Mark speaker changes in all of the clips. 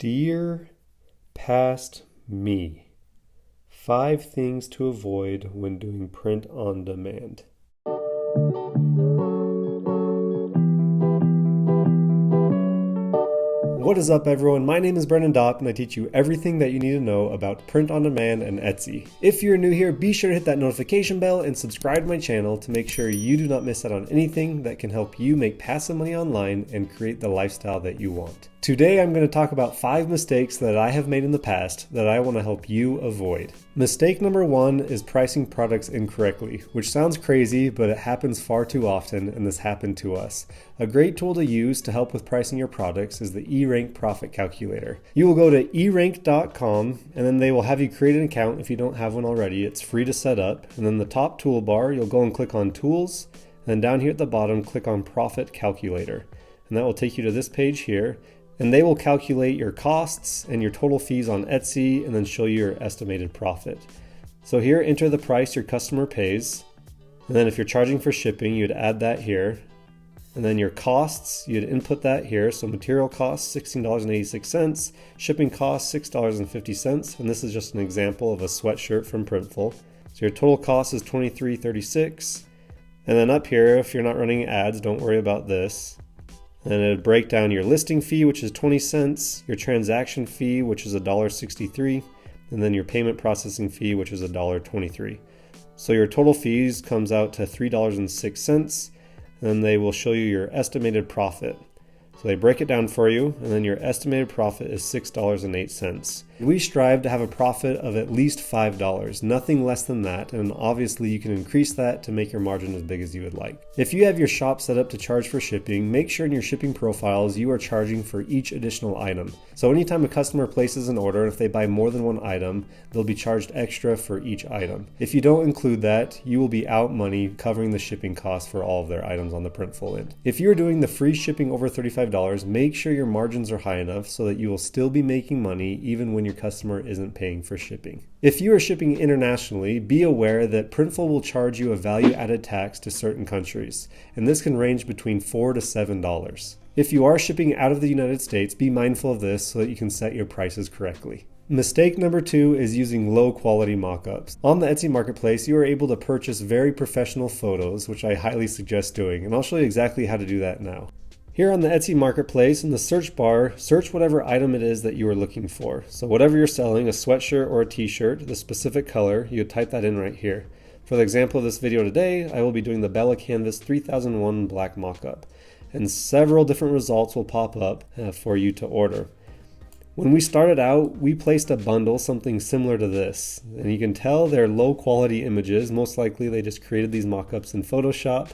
Speaker 1: Dear past me, 5 things to avoid when doing print on demand. What is up, everyone? My name is Brendan Dopp, and I teach you everything that you need to know about print on demand and Etsy. If you're new here, be sure to hit that notification bell and subscribe to my channel to make sure you do not miss out on anything that can help you make passive money online and create the lifestyle that you want. Today, I'm going to talk about 5 mistakes that I have made in the past that I want to help you avoid. Mistake number 1 is pricing products incorrectly, which sounds crazy, but it happens far too often, and this happened to us. A great tool to use to help with pricing your products is the eRank profit calculator. You will go to eRank.com, and then they will have you create an account if you don't have one already. It's free to set up, and then the top toolbar, you'll go and click on Tools, and then down here at the bottom, click on Profit Calculator, and that will take you to this page here. And they will calculate your costs and your total fees on Etsy and then show you your estimated profit. So here, enter the price your customer pays. And then if you're charging for shipping, you'd add that here. And then your costs, you'd input that here. So material costs, $16.86. Shipping costs, $6.50. And this is just an example of a sweatshirt from Printful. So your total cost is $23.36. And then up here, if you're not running ads, don't worry about this. And it'll break down your listing fee, which is 20 cents, your transaction fee, which is $1.63, and then your payment processing fee, which is $1.23. So your total fees comes out to $3.06, and then they will show you your estimated profit. So they break it down for you, and then your estimated profit is $6.08. We strive to have a profit of at least $5, nothing less than that, and obviously you can increase that to make your margin as big as you would like. If you have your shop set up to charge for shipping, make sure in your shipping profiles you are charging for each additional item. So anytime a customer places an order, if they buy more than one item, they'll be charged extra for each item. If you don't include that, you will be out money covering the shipping costs for all of their items on the Printful end. If you're doing the free shipping over $35, make sure your margins are high enough so that you will still be making money even when your customer isn't paying for shipping. If you are shipping internationally, be aware that Printful will charge you a value-added tax to certain countries, and this can range between $4 to $7. If you are shipping out of the United States, be mindful of this so that you can set your prices correctly. Mistake number 2 is using low-quality mockups. On the Etsy marketplace, you are able to purchase very professional photos, which I highly suggest doing, and I'll show you exactly how to do that now. Here on the Etsy marketplace, in the search bar, search whatever item it is that you are looking for. So whatever you're selling, a sweatshirt or a t-shirt, the specific color, you would type that in right here. For the example of this video today, I will be doing the Bella Canvas 3001 black mockup, and several different results will pop up for you to order. When we started out, we placed a bundle, something similar to this, and you can tell they're low quality images. Most likely they just created these mockups in Photoshop,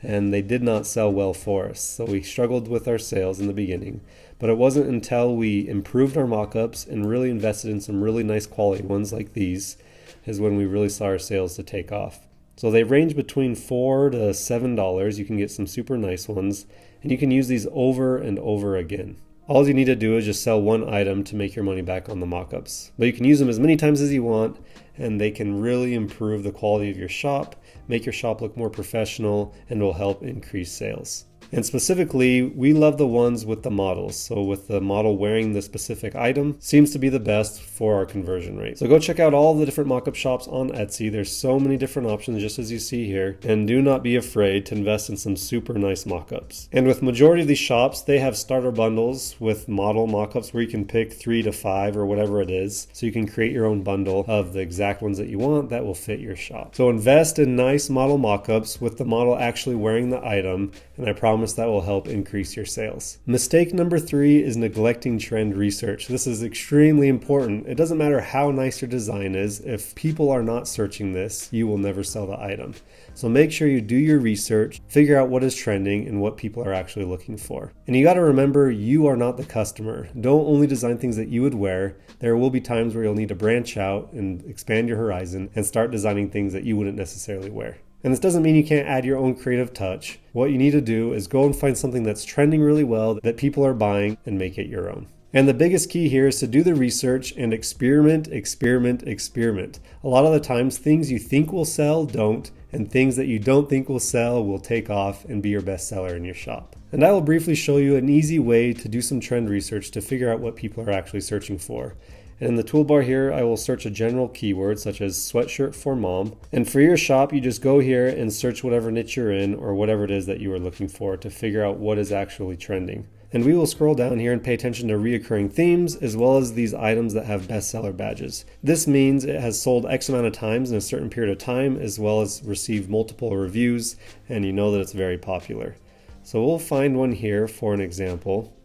Speaker 1: and they did not sell well for us. So we struggled with our sales in the beginning, but it wasn't until we improved our mockups and really invested in some really nice quality ones like these is when we really saw our sales to take off. So they range between $4 to $7. You can get some super nice ones, and you can use these over and over again. All you need to do is just sell one item to make your money back on the mockups. But you can use them as many times as you want, and they can really improve the quality of your shop, make your shop look more professional, and will help increase sales. And specifically, we love the ones with the models. So with the model wearing the specific item, seems to be the best for our conversion rate. So go check out all the different mockup shops on Etsy. There's so many different options just as you see here. And do not be afraid to invest in some super nice mockups. And with majority of these shops, they have starter bundles with model mockups where you can pick 3 to 5 or whatever it is. So you can create your own bundle of the exact ones that you want that will fit your shop. So invest in nice model mockups with the model actually wearing the item, and I promise that will help increase your sales. Mistake number 3 is neglecting trend research. This is extremely important. It doesn't matter how nice your design is. If people are not searching this, you will never sell the item. So make sure you do your research, figure out what is trending and what people are actually looking for. And you got to remember, you are not the customer. Don't only design things that you would wear. There will be times where you'll need to branch out and expand your horizon and start designing things that you wouldn't necessarily wear. And this doesn't mean you can't add your own creative touch. What you need to do is go and find something that's trending really well that people are buying and make it your own. And the biggest key here is to do the research and experiment, experiment, experiment. A lot of the times things you think will sell don't, and things that you don't think will sell will take off and be your best seller in your shop. And I will briefly show you an easy way to do some trend research to figure out what people are actually searching for. And in the toolbar here, I will search a general keyword such as sweatshirt for mom. And for your shop, you just go here and search whatever niche you're in or whatever it is that you are looking for to figure out what is actually trending. And we will scroll down here and pay attention to reoccurring themes as well as these items that have bestseller badges. This means it has sold X amount of times in a certain period of time as well as received multiple reviews, and you know that it's very popular. So we'll find one here for an example.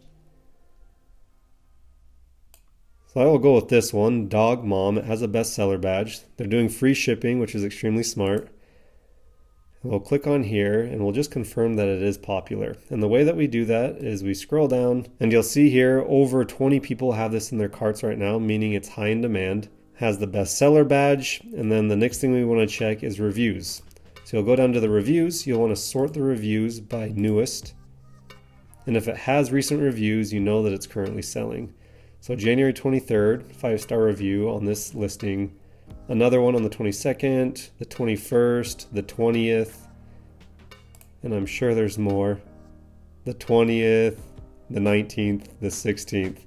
Speaker 1: So I will go with this one, Dog Mom. It has a bestseller badge. They're doing free shipping, which is extremely smart. We'll click on here and we'll just confirm that it is popular. And the way that we do that is we scroll down and you'll see here over 20 people have this in their carts right now, meaning it's high in demand. Has the bestseller badge, and then the next thing we want to check is reviews. So you'll go down to the reviews, you'll want to sort the reviews by newest. And if it has recent reviews, you know that it's currently selling. So January 23rd, 5-star review on this listing. Another one on the 22nd, the 21st, the 20th, and I'm sure there's more. The 20th, the 19th, the 16th.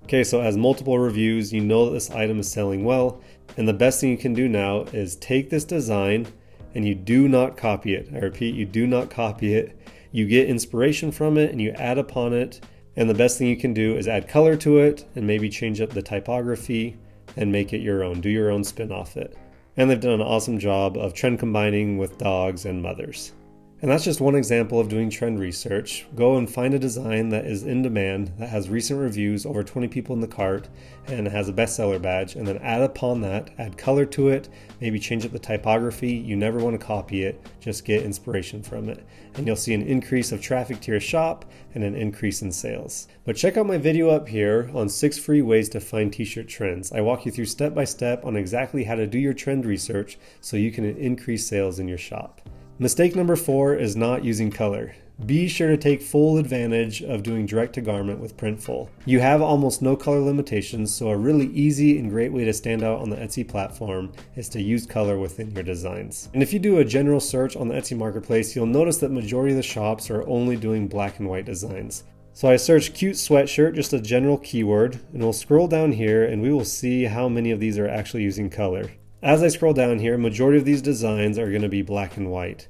Speaker 1: Okay, so as multiple reviews, you know that this item is selling well, and the best thing you can do now is take this design and you do not copy it. I repeat, you do not copy it. You get inspiration from it and you add upon it, and the best thing you can do is add color to it and maybe change up the typography and make it your own. Do your own spin off it. And they've done an awesome job of trend combining with dogs and mothers. And that's just one example of doing trend research. Go and find a design that is in demand, that has recent reviews, over 20 people in the cart, and has a bestseller badge, and then add upon that, add color to it, maybe change up the typography. You never want to copy it, just get inspiration from it. And you'll see an increase of traffic to your shop and an increase in sales. But check out my video up here on 6 free ways to find t-shirt trends. I walk you through step by step on exactly how to do your trend research so you can increase sales in your shop. Mistake number 4 is not using color. Be sure to take full advantage of doing direct to garment with Printful. You have almost no color limitations, so a really easy and great way to stand out on the Etsy platform is to use color within your designs. And if you do a general search on the Etsy marketplace, you'll notice that majority of the shops are only doing black and white designs. So I searched cute sweatshirt, just a general keyword, and we'll scroll down here and we will see how many of these are actually using color. As I scroll down here, majority of these designs are going to be black and white.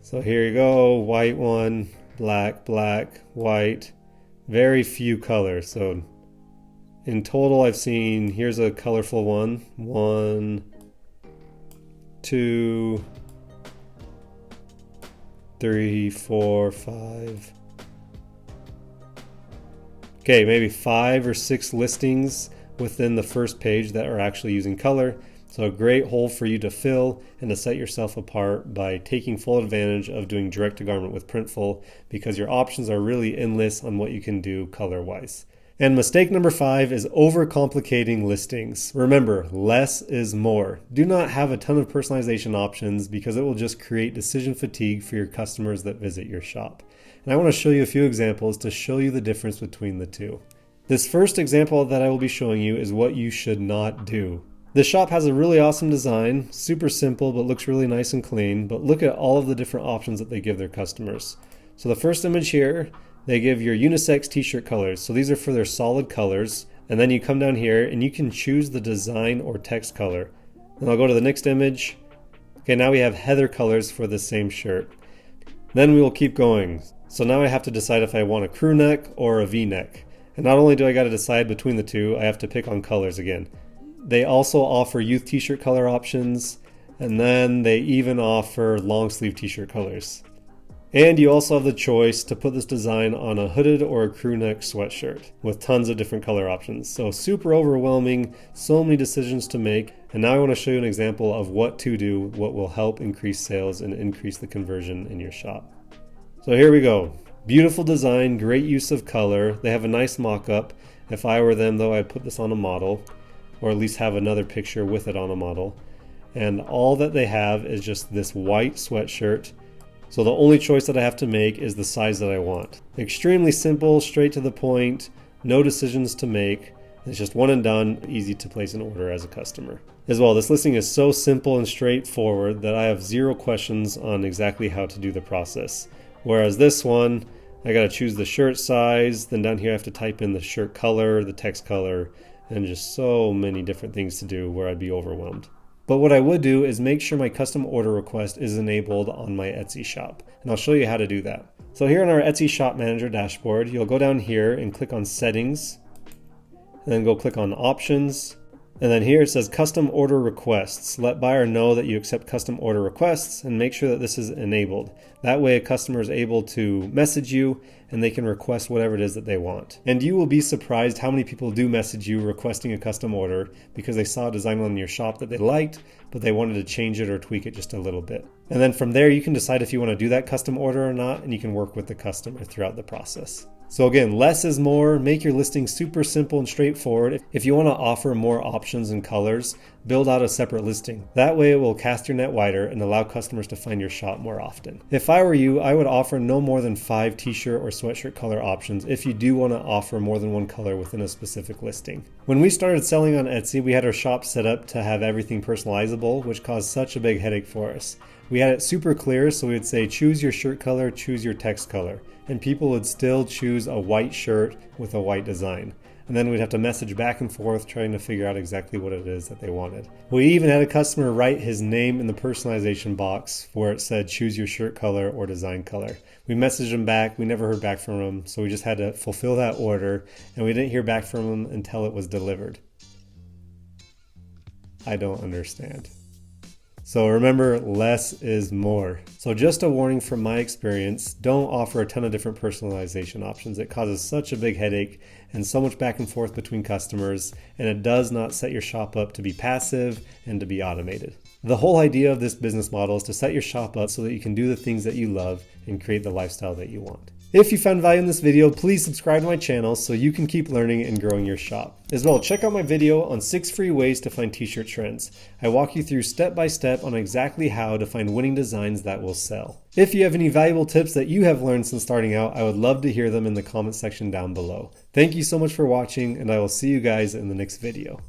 Speaker 1: So here you go, white one, black, black, white, very few colors. So in total I've seen, here's a colorful one, 1, 2, 3, 4, 5. Okay, maybe 5 or 6 listings within the first page that are actually using color. So a great hole for you to fill and to set yourself apart by taking full advantage of doing direct to garment with Printful, because your options are really endless on what you can do color wise. And mistake number 5 is overcomplicating listings. Remember, less is more. Do not have a ton of personalization options because it will just create decision fatigue for your customers that visit your shop. And I want to show you a few examples to show you the difference between the two. This first example that I will be showing you is what you should not do. The shop has a really awesome design, super simple but looks really nice and clean, but look at all of the different options that they give their customers. So the first image here, they give your unisex t-shirt colors. So these are for their solid colors, and then you come down here and you can choose the design or text color. And I'll go to the next image. Okay, now we have heather colors for the same shirt. Then we will keep going. So now I have to decide if I want a crew neck or a V-neck. And not only do I got to decide between the two, I have to pick on colors again. They also offer youth t-shirt color options, and then they even offer long sleeve t-shirt colors. And you also have the choice to put this design on a hooded or a crew neck sweatshirt with tons of different color options. So super overwhelming, so many decisions to make. And now I want to show you an example of what to do, what will help increase sales and increase the conversion in your shop. So here we go. Beautiful design, great use of color. They have a nice mock-up. If I were them though, I'd put this on a model, or at least have another picture with it on a model. And all that they have is just this white sweatshirt. So the only choice that I have to make is the size that I want. Extremely simple, straight to the point, no decisions to make. It's just one and done, easy to place an order as a customer. As well, this listing is so simple and straightforward that I have zero questions on exactly how to do the process. Whereas this one, I gotta choose the shirt size, then down here I have to type in the shirt color, the text color, and just so many different things to do where I'd be overwhelmed. But what I would do is make sure my custom order request is enabled on my Etsy shop, and I'll show you how to do that. So here in our Etsy Shop Manager dashboard, you'll go down here and click on Settings, and then go click on Options, and then here it says Custom Order Requests. Let buyer know that you accept custom order requests and make sure that this is enabled. That way a customer is able to message you and they can request whatever it is that they want. And you will be surprised how many people do message you requesting a custom order because they saw a design on your shop that they liked, but they wanted to change it or tweak it just a little bit. And then from there you can decide if you want to do that custom order or not, and you can work with the customer throughout the process. So again, less is more. Make your listing super simple and straightforward. If you want to offer more options and colors, build out a separate listing. That way it will cast your net wider and allow customers to find your shop more often. If I were you, I would offer no more than 5 t-shirt or sweatshirt color options if you do want to offer more than one color within a specific listing. When we started selling on Etsy, we had our shop set up to have everything personalizable, which caused such a big headache for us. We had it super clear, so we would say choose your shirt color, choose your text color, and people would still choose a white shirt with a white design. And then we'd have to message back and forth trying to figure out exactly what it is that they wanted. We even had a customer write his name in the personalization box where it said choose your shirt color or design color. We messaged him back, we never heard back from him, so we just had to fulfill that order, and we didn't hear back from him until it was delivered. I don't understand. So remember, less is more. So just a warning from my experience, don't offer a ton of different personalization options. It causes such a big headache and so much back and forth between customers, and it does not set your shop up to be passive and to be automated. The whole idea of this business model is to set your shop up so that you can do the things that you love and create the lifestyle that you want. If you found value in this video, please subscribe to my channel so you can keep learning and growing your shop. As well, check out my video on 6 free ways to find t-shirt trends. I walk you through step by step on exactly how to find winning designs that will sell. If you have any valuable tips that you have learned since starting out, I would love to hear them in the comment section down below. Thank you so much for watching, and I will see you guys in the next video.